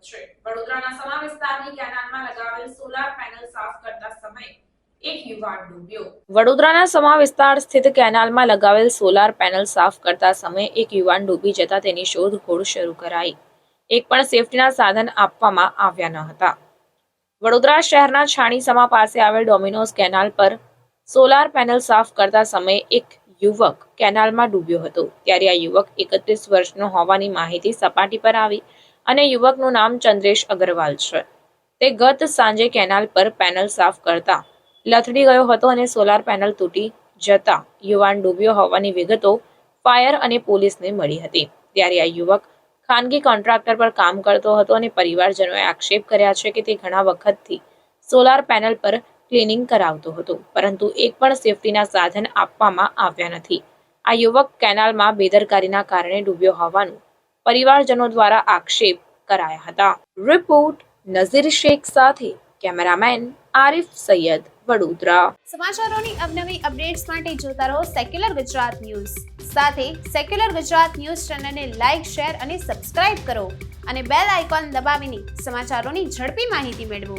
છે। વડોદરાના સમા વિસ્તારની કેનાલમાં લગાવેલ સોલાર પેનલ સાફ કરતા સમયે એક યુવાન ડૂબ્યો। વડોદરાના સમા વિસ્તાર સ્થિત કેનાલમાં લગાવેલ સોલાર પેનલ સાફ કરતા સમયે એક યુવાન ડૂબી જતા તેની શોધખોળ શરૂ કરાઈ। એક પણ સેફટીના સાધન આપવામાં આવ્યા ન હતા। વડોદરા શહેરના છાણીસમા પાસે આવેલ ડોમિનોઝ કેનાલ પર સોલાર પેનલ સાફ કરતા સમયે એક યુવક કેનાલમાં ડૂબ્યો હતો। ત્યારે આ યુવક 31 વર્ષનો હોવાની માહિતી સપાટી પર આવી અને યુવકનું નામ ચંદ્રેશ અગ્રવાલ છે। તે ગત સાંજે કેનાલ પર પેનલ સાફ કરતા લથડી ગયો હતો અને સોલાર પેનલ તૂટી જતા યુવાન ડૂબ્યો હોવાની વિગતો ફાયર અને પોલીસને મળી હતી। ત્યારે આ યુવક ખાનગી કોન્ટ્રાક્ટર પર કામ કરતો હતો અને પરિવારજનોએ આક્ષેપ કર્યા છે કે તે ઘણા વખતથી સોલાર પેનલ પર ક્લિનિંગ કરાવતો હતો, પરંતુ એક પણ સેફટીના સાધન આપવામાં આવ્યા નથી। આ યુવક કેનાલમાં બેદરકારીના કારણે ડૂબ્યો હોવાનું પરિવારજનો દ્વારા આક્ષેપ કરાયા હતા। રિપોર્ટ નઝીર શેખ સાથે કેમેરામેન આરિફ સૈયદ, વડોદરા। સમાચારોની અવનવી અપડેટ્સ માટે જોતા રહો સેક્યુલર ગુજરાત ન્યૂઝ। સાથે સેક્યુલર ગુજરાત ન્યૂઝ ચેનલને લાઇક, શેર અને સબસ્ક્રાઇબ કરો અને બેલ આઇકોન દબાવીને સમાચારોની ઝડપી માહિતી મેળવો।